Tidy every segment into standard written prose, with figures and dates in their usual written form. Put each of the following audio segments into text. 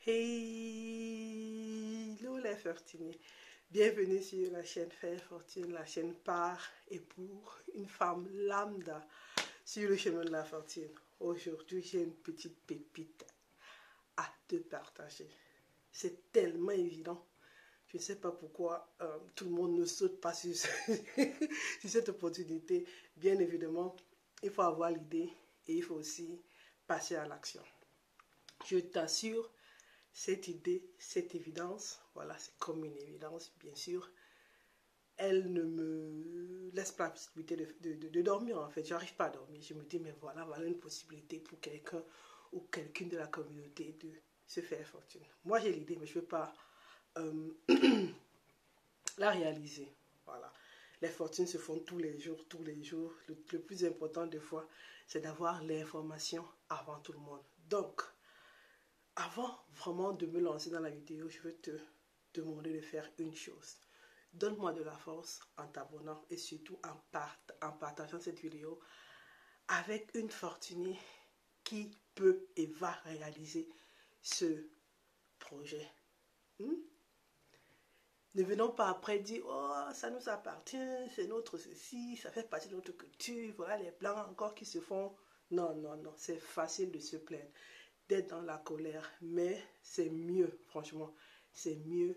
Hello les fortunés, bienvenue sur la chaîne Faire Fortune, la chaîne par et pour une femme lambda sur le chemin de la fortune. Aujourd'hui, j'ai une petite pépite à te partager. C'est tellement évident. Je ne sais pas pourquoi tout le monde ne saute pas sur, sur cette opportunité. Bien évidemment, il faut avoir l'idée et il faut aussi passer à l'action. Je t'assure, cette idée, cette évidence, voilà, c'est comme une évidence, bien sûr, elle ne me laisse pas la possibilité de dormir, en fait. Je n'arrive pas à dormir. Je me dis, mais voilà une possibilité pour quelqu'un ou quelqu'une de la communauté de se faire fortune. Moi, j'ai l'idée, mais je ne veux pas la réaliser. Voilà. Les fortunes se font tous les jours, tous les jours. Le plus important des fois, c'est d'avoir l'information avant tout le monde. Donc, avant vraiment de me lancer dans la vidéo, je veux te demander de faire une chose. Donne-moi de la force en t'abonnant et surtout en partageant cette vidéo avec une fortunée qui peut et va réaliser ce projet. Ne venons pas après dire, oh, ça nous appartient, c'est notre ceci, ça fait partie de notre culture, voilà les blancs encore qui se font. Non, non, non, c'est facile de se plaindre, d'être dans la colère, mais c'est mieux, franchement, c'est mieux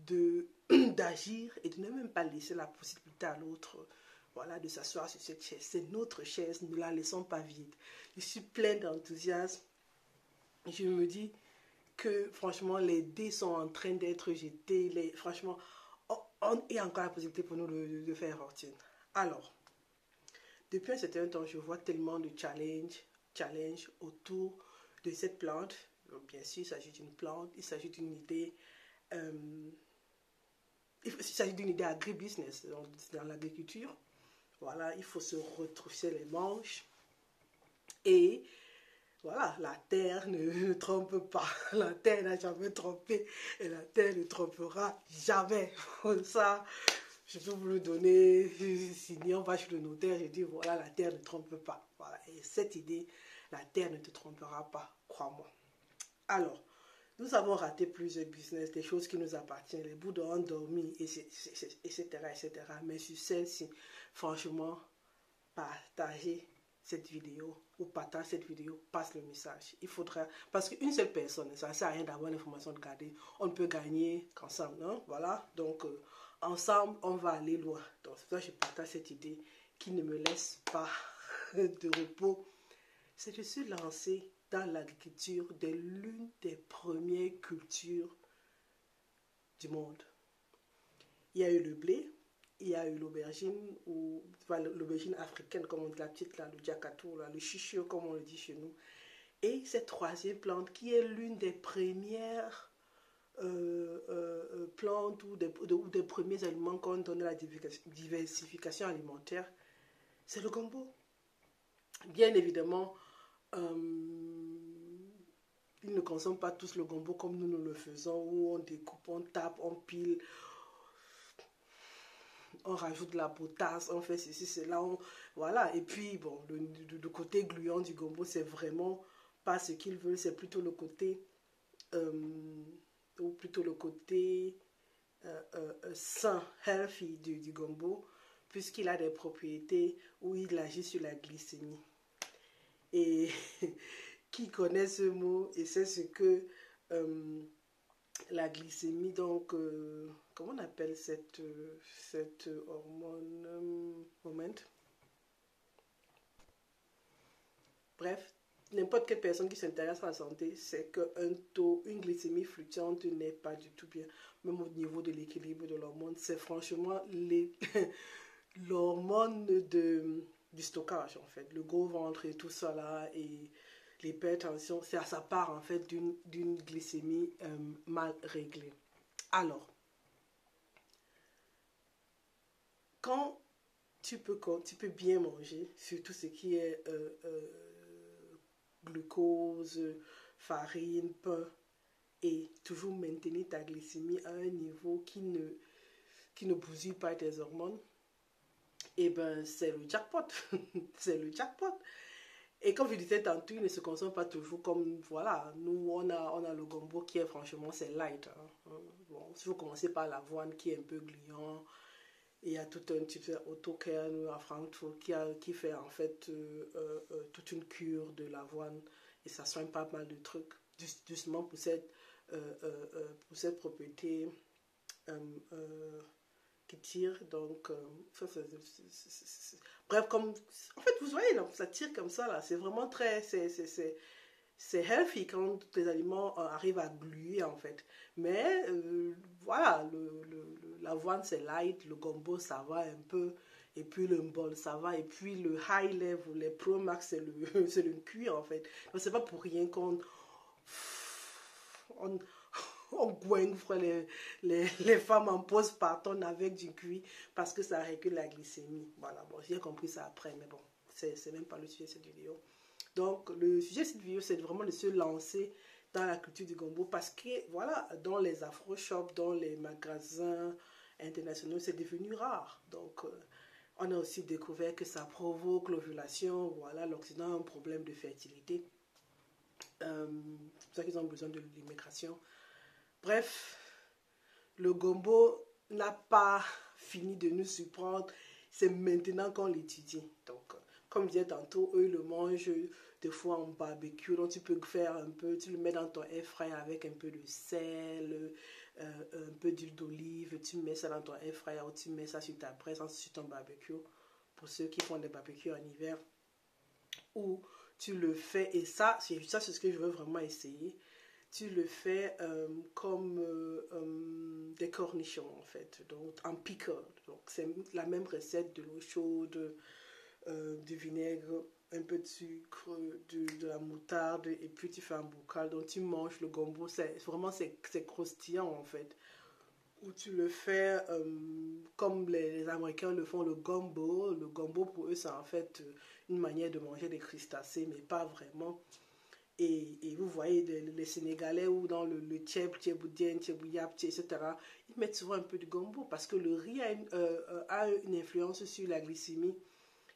d'agir et de ne même pas laisser la possibilité à l'autre, voilà, de s'asseoir sur cette chaise. C'est notre chaise, ne la laissons pas vide. Je suis pleine d'enthousiasme. Je me dis que franchement, les dés sont en train d'être jetés. Franchement, il y a encore la possibilité pour nous de faire fortune. Alors, depuis un certain temps, je vois tellement de challenges autour de cette plante. Bien sûr, il s'agit d'une plante, il s'agit d'une idée. Il s'agit d'une idée agribusiness dans l'agriculture. Voilà, il faut se retrousser les manches. Et voilà, la terre ne trompe pas. La terre n'a jamais trompé et la terre ne trompera jamais. Ça, je peux vous le donner. Si on va chez le notaire, je dis voilà, la terre ne trompe pas. Voilà, et cette idée, la terre ne te trompera pas, crois-moi. Alors, nous avons raté plusieurs business, des choses qui nous appartiennent, les bouts d'or endormis, etc. Mais sur celle-ci, franchement, partagez cette vidéo ou partage cette vidéo, passe le message. Il faudra, parce qu'une seule personne, ça ne sert à rien d'avoir l'information de garder. On ne peut gagner qu'ensemble, non? Voilà, donc ensemble, on va aller loin. Donc c'est pour ça que je partage cette idée qui ne me laisse pas de repos. C'est de se lancer dans l'agriculture de l'une des premières cultures du monde. Il y a eu le blé, il y a eu l'aubergine, ou enfin, l'aubergine africaine, comme on dit la petite, là, le jakatou, là, le chichio, comme on le dit chez nous. Et cette troisième plante, qui est l'une des premières plantes ou des premiers aliments qu'on donne à la diversification alimentaire, c'est le gombo. Bien évidemment, ils ne consomment pas tous le gombo comme nous le faisons, où on découpe, on tape, on pile, on rajoute de la potasse, on fait ceci, cela, voilà. Et puis, bon, le côté gluant du gombo, c'est vraiment pas ce qu'ils veulent, c'est plutôt le côté, ou plutôt le côté sain, healthy du gombo, puisqu'il a des propriétés où il agit sur la glycémie. Et qui connaît ce mot et sait ce que la glycémie, donc, comment on appelle cette hormone, moment. Bref, n'importe quelle personne qui s'intéresse à la santé sait qu'un taux, une glycémie fluctuante n'est pas du tout bien, même au niveau de l'équilibre de l'hormone. C'est franchement l'hormone du stockage, en fait, le gros ventre et tout ça là, et l'hypertension, c'est à sa part en fait d'une glycémie mal réglée. Alors, quand tu peux bien manger, surtout ce qui est glucose, farine, pain, et toujours maintenir ta glycémie à un niveau qui ne bousille pas tes hormones, et ben c'est le jackpot. C'est le jackpot. Et comme je disais tantôt, il ne se consomme pas toujours comme, voilà, nous, on a le gombo qui est franchement, c'est light. Hein. Bon, si vous commencez par l'avoine qui est un peu gluant, il y a tout un type AutoCare à Francfort qui fait en fait toute une cure de l'avoine et ça soigne pas mal de trucs, justement pour cette propriété euh, euh, qui tire. Donc, bref, comme en fait, vous voyez, là, ça tire comme ça, là, c'est vraiment très, c'est healthy quand les aliments arrivent à gluer en fait. Mais voilà, l'avoine c'est light, le gombo ça va un peu, et puis le mbol ça va, et puis le high level, les pro max c'est c'est le cuir en fait. Donc c'est pas pour rien qu'on on, on goinfre les femmes en postpartum avec du cuir parce que ça régule la glycémie. Voilà, bon, j'ai compris ça après, mais bon, c'est même pas le sujet de cette vidéo. Donc, le sujet de cette vidéo, c'est vraiment de se lancer dans la culture du gombo parce que, voilà, dans les afro-shops, dans les magasins internationaux, c'est devenu rare. Donc, on a aussi découvert que ça provoque l'ovulation. Voilà, l'Occident a un problème de fertilité. C'est pour ça qu'ils ont besoin de l'immigration. Bref, le gombo n'a pas fini de nous surprendre. C'est maintenant qu'on l'étudie. Donc, comme je disais tantôt, eux le mangent des fois en barbecue. Donc, tu peux faire un peu, tu le mets dans ton air fry avec un peu de sel, un peu d'huile d'olive. Tu mets ça dans ton air fryer ou tu mets ça sur ta braise, sur ton barbecue. Pour ceux qui font des barbecues en hiver. Ou tu le fais, et ça c'est ce que je veux vraiment essayer. Tu le fais comme des cornichons en fait, donc en pickle. Donc c'est la même recette, de l'eau chaude, du vinaigre, un peu de sucre, de la moutarde, et puis tu fais un bocal. Donc tu manges le gombo, c'est vraiment c'est croustillant en fait. Ou tu le fais comme les Américains le font, le gumbo. Le gumbo pour eux c'est en fait une manière de manger des crustacés, mais pas vraiment. Et vous voyez les Sénégalais ou dans le tchèb, tchèboudien, tchèbouyap, etc. Ils mettent souvent un peu de gombo parce que le riz a une influence sur la glycémie.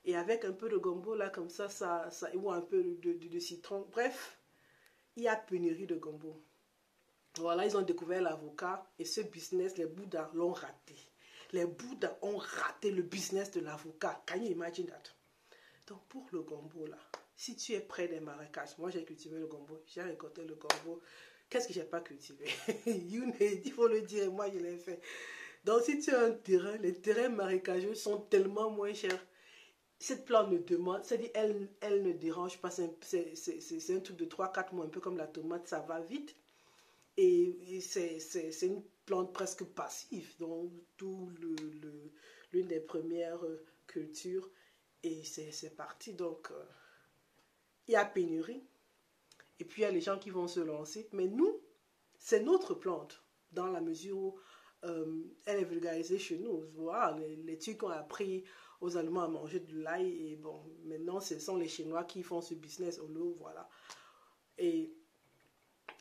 Et avec un peu de gombo là comme ça ou un peu de citron. Bref, il y a pénurie de gombo. Voilà, ils ont découvert l'avocat et ce business, les Bouddhas l'ont raté. Les Bouddhas ont raté le business de l'avocat. Can you imagine that? Donc pour le gombo là, si tu es près des marécages, moi j'ai cultivé le gombo, j'ai récolté le gombo. Qu'est-ce que j'ai pas cultivé? Il faut le dire, moi je l'ai fait. Donc si tu as un terrain, les terrains marécageux sont tellement moins chers. Cette plante ne demande, c'est-à-dire elle ne dérange pas, c'est un truc de 3-4 mois, un peu comme la tomate, ça va vite. Et c'est une plante presque passive, donc d'où l'une des premières cultures. Et c'est parti, donc il y a pénurie. Et puis il y a les gens qui vont se lancer. Mais nous, c'est notre plante, dans la mesure où elle est vulgarisée chez nous. Voilà, les Turcs ont appris aux Allemands à manger de l'ail. Et bon, maintenant, ce sont les Chinois qui font ce business au lot, voilà. Et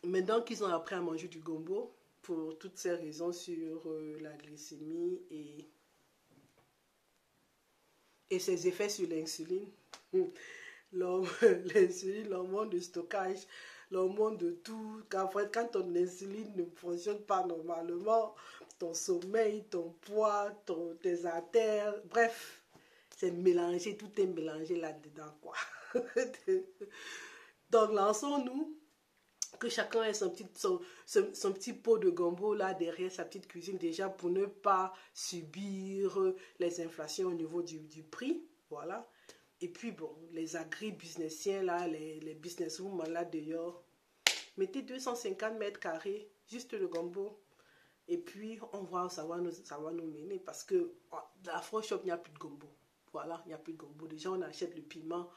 maintenant qu'ils ont appris à manger du gombo, pour toutes ces raisons sur la glycémie et ses effets sur l'insuline, l'insuline, l'hormone de stockage, l'hormone de tout. En fait, quand ton insuline ne fonctionne pas normalement, ton sommeil, ton poids, tes artères, bref, c'est mélangé, tout est mélangé là-dedans, quoi. Donc, lançons-nous, que chacun ait son petit pot de gombo là derrière sa petite cuisine déjà pour ne pas subir les inflations au niveau du prix, voilà. Et puis bon, les agri-businessiens là, les businesswomen là dehors, mettez 250 mètres carrés, juste le gombo. Et puis on voit où ça va nous mener parce que dans la Frosh Shop, il n'y a plus de gombo. Voilà, il n'y a plus de gombo. Déjà, on achète le piment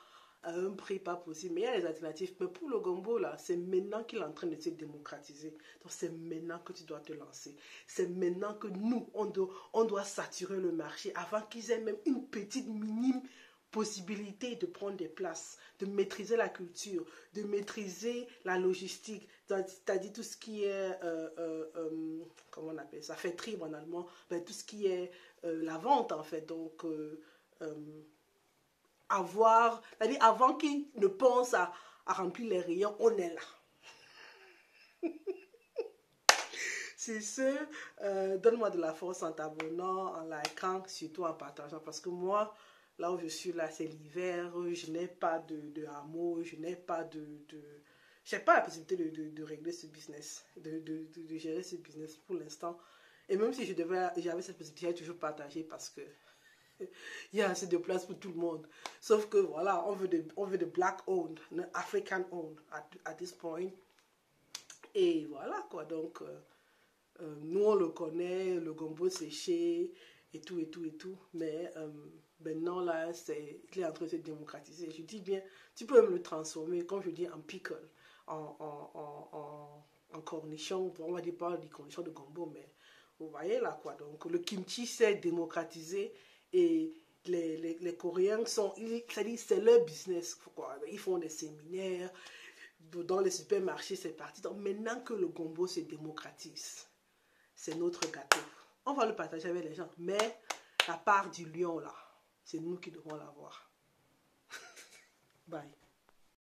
à un prix pas possible. Mais il y a les alternatives. Mais pour le gombo, là, c'est maintenant qu'il est en train de se démocratiser. Donc, c'est maintenant que tu dois te lancer. C'est maintenant que nous, on doit saturer le marché avant qu'ils aient même une petite minime possibilité de prendre des places, de maîtriser la culture, de maîtriser la logistique, c'est-à-dire tout ce qui est, comment on appelle ça, Vertrieb en allemand, ben, tout ce qui est la vente en fait, donc avoir, c'est-à-dire avant qu'ils ne pensent à remplir les rayons, on est là. C'est ce, donne-moi de la force en t'abonnant, en likant, surtout en partageant. Parce que moi, là où je suis là, c'est l'hiver. Je n'ai pas de hameau, je n'ai pas je n'ai pas la possibilité de régler ce business, de gérer ce business pour l'instant. Et même si j'avais cette possibilité, j'allais toujours partager parce que il y a assez de place pour tout le monde. Sauf que voilà, on veut de black owned, African owned at this point. Et voilà quoi, donc nous on le connaît, le gombo séché et tout et tout et tout. Mais maintenant là, il est en train de se démocratiser. Je dis bien, tu peux même le transformer, comme je dis, en pickle, en cornichon. Bon, on va dire pas des cornichons de gombo, mais vous voyez là quoi. Donc le kimchi s'est démocratisé et les Coréens sont, c'est leur business. Quoi. Ils font des séminaires, dans les supermarchés, c'est parti. Donc maintenant que le gombo se démocratise, c'est notre gâteau. On va le partager avec les gens, mais la part du lion là, c'est nous qui devons l'avoir. Bye.